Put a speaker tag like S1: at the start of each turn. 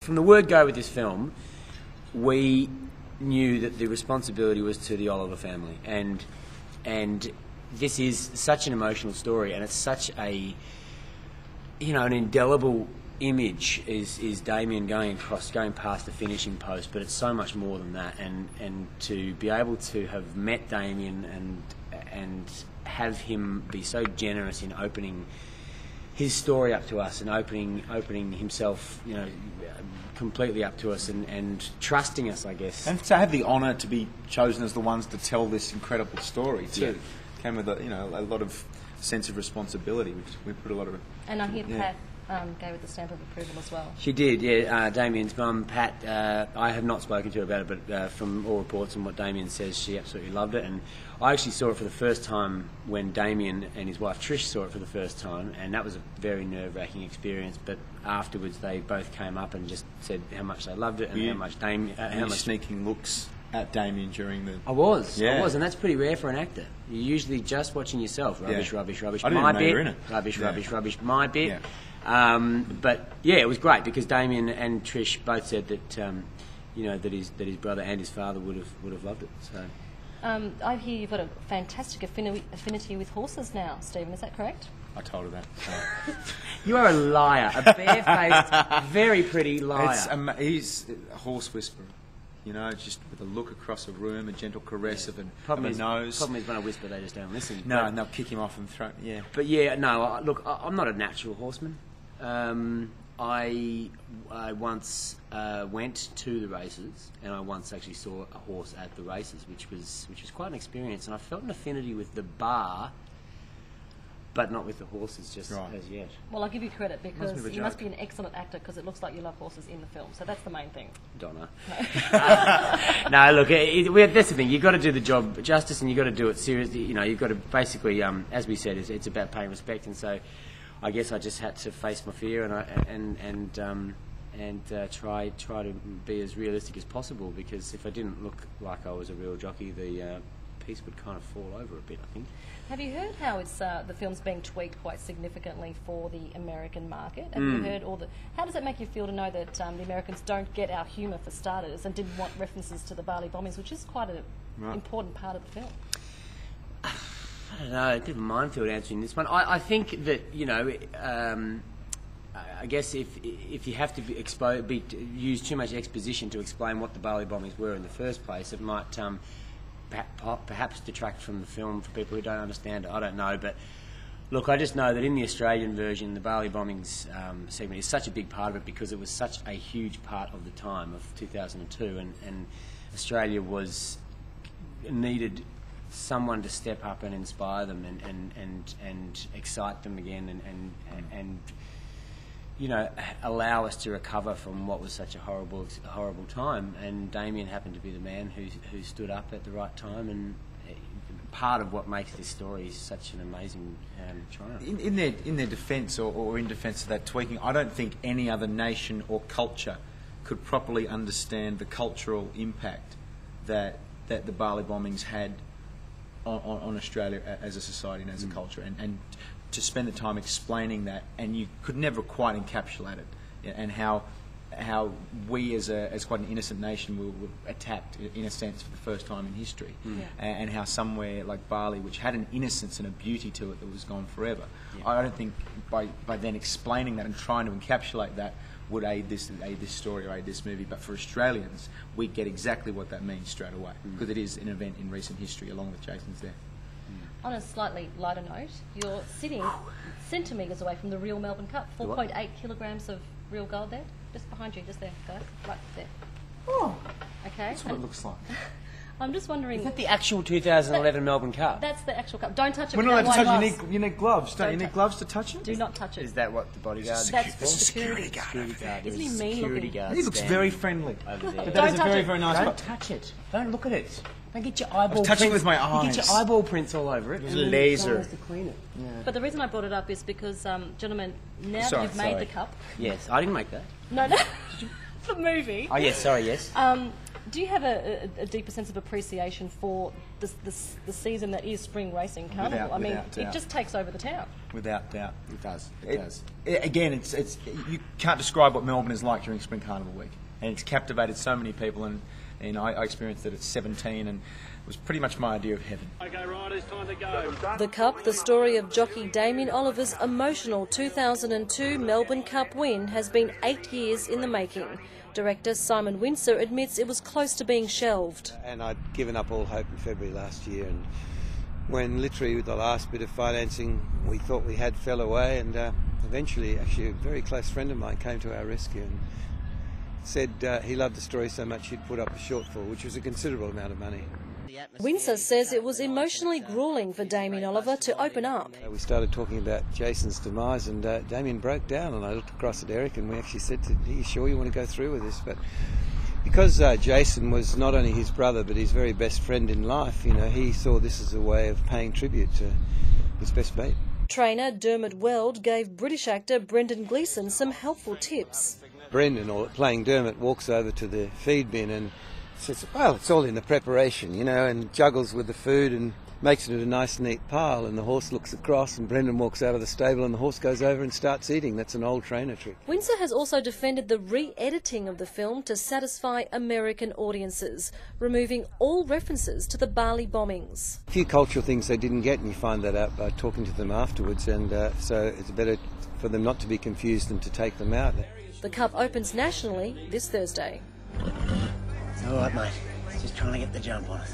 S1: From the word go with this film, we knew that the responsibility was to the Oliver family, and this is such an emotional story, and it's such a, you know, an indelible image is Damien going past the finishing post, but it's so much more than that, and to be able to have met Damien and have him be so generous in opening his story up to us and opening himself, you know, completely up to us and trusting us, I guess.
S2: And to have the honour to be chosen as the ones to tell this incredible story too, came with a lot of sense of responsibility, which we put a lot of.
S3: And I hear Pat gave it the stamp of approval as well.
S1: She did, yeah. Damien's mum, Pat, I have not spoken to her about it, but from all reports and what Damien says, she absolutely loved it. And I actually saw it for the first time when Damien and his wife Trish saw it for the first time, and that was a very nerve-wracking experience. But afterwards, they both came up and just said how much they loved it and how much Damien, how much
S2: sneaking looks at Damien during the.
S1: I was, and that's pretty rare for an actor. You're usually just watching yourself. Rubbish.
S2: I didn't
S1: My
S2: know
S1: bit.
S2: you were in it.
S1: Rubbish. My bit.
S2: Yeah.
S1: But yeah, it was great because Damien and Trish both said that you know that his brother and his father would have loved it. So.
S3: I hear you've got a fantastic affinity with horses now, Stephen. Is that correct?
S2: I told her that. So.
S1: You are a liar, a barefaced, very pretty liar.
S2: He's a horse whisperer. You know, just with a look across a room, a gentle caress of a nose.
S1: Problem is when I whisper, they just don't listen.
S2: No, and they'll kick him off and throw. Yeah.
S1: But yeah, no. Look, I'm not a natural horseman. I once went to the races, and I once actually saw a horse at the races, which was quite an experience. And I felt an affinity with the bar, but not with the horses just as yet.
S3: Well, I'll give you credit because you must be an excellent actor because it looks like you love horses in the film. So that's the main thing.
S1: Donna. No, look, that's the thing. You've got to do the job justice and you've got to do it seriously. You know, you've got to basically, as we said, it's about paying respect. And so I guess I just had to face my fear and try to be as realistic as possible, because if I didn't look like I was a real jockey, the piece would kind of fall over a bit, I think.
S3: Have you heard how it's the film's being tweaked quite significantly for the American market? Have you heard how does it make you feel to know that the Americans don't get our humour for starters and didn't want references to the Bali bombings, which is quite an important part of the film?
S1: I don't know, a bit of a minefield answering this one. I think that, you know, I guess if you have to use too much exposition to explain what the Bali bombings were in the first place, it might perhaps detract from the film for people who don't understand it. I don't know, but look, I just know that in the Australian version, the Bali bombings segment is such a big part of it because it was such a huge part of the time of 2002, and Australia needed someone to step up and inspire them and excite them again and you know, allow us to recover from what was such a horrible time. And Damien happened to be the man who stood up at the right time, and part of what makes this story such an amazing triumph.
S2: In their defence or in defence of that tweaking, I don't think any other nation or culture could properly understand the cultural impact that the Bali bombings had on Australia as a society and as a culture, and to spend the time explaining that, and you could never quite encapsulate it, and how we as quite an innocent nation were attacked in a sense for the first time in history, and how somewhere like Bali, which had an innocence and a beauty to it that was gone forever, I don't think by then explaining that and trying to encapsulate that would aid this story or aid this movie. But for Australians, we get exactly what that means straight away, because it is an event in recent history, along with Jason's there.
S3: On a slightly lighter note, you're sitting centimetres away from the real Melbourne Cup. 4.8 kilograms of real gold there. Just behind you, just there, guys. Right there.
S2: Oh,
S3: okay.
S2: that's what it looks like.
S3: I'm just wondering...
S1: Is that the actual 2011 Melbourne Cup?
S3: That's the actual cup. Don't touch it.
S2: We're not allowed to touch it. You need gloves, don't you? You need gloves to touch it?
S3: Do not touch it.
S1: Is that what the bodyguard...
S3: That's
S1: for?
S3: security
S1: guard.
S3: Isn't he mean looking?
S2: He looks very friendly.
S1: Over there.
S2: But that is a very, very nice
S1: Don't
S2: cup.
S1: touch it. Don't look at it. Don't get your eyeball prints.
S2: touching it with my eyes.
S1: You get your eyeball prints all over it.
S2: It was a laser.
S1: To clean it. Yeah.
S3: But the reason I brought it up is because, gentlemen, now that you've made the cup...
S1: Yes, I didn't make that.
S3: No. The movie.
S1: Oh, yes, sorry, yes.
S3: Do you have a deeper sense of appreciation for the season that is spring racing carnival?
S2: Without
S3: it just takes over the town.
S2: without doubt.
S1: It does. It does.
S2: Again, it's you can't describe what Melbourne is like during Spring Carnival Week, and it's captivated so many people. And I experienced it at 17, and it was pretty much my idea of heaven.
S4: Okay, riders, time to go.
S3: The Cup, the story of jockey Damien Oliver's emotional 2002 Melbourne Cup win, has been 8 years in the making. Director Simon Wincer admits it was close to being shelved.
S5: And I'd given up all hope in February last year, and when literally with the last bit of financing we thought we had fell away, and eventually actually a very close friend of mine came to our rescue and said he loved the story so much he'd put up a shortfall, which was a considerable amount of money.
S3: Wincer says it was emotionally gruelling for Damien Oliver to open up.
S5: We started talking about Jason's demise, and Damien broke down, and I looked across at Eric and we actually said, are you sure you want to go through with this? But because Jason was not only his brother but his very best friend in life, you know, he saw this as a way of paying tribute to his best mate.
S3: Trainer Dermot Weld gave British actor Brendan Gleeson some helpful tips.
S5: Brendan, or playing Dermot, walks over to the feed bin and says, well, it's all in the preparation, you know, and juggles with the food and makes it a nice neat pile, and the horse looks across and Brendan walks out of the stable and the horse goes over and starts eating. That's an old trainer trick.
S3: Wincer has also defended the re-editing of the film to satisfy American audiences, removing all references to the Bali bombings.
S5: A few cultural things they didn't get, and you find that out by talking to them afterwards, and so it's better for them not to be confused than to take them out.
S3: The Cup opens nationally this Thursday.
S1: All right, mate. Just trying to get the jump on us.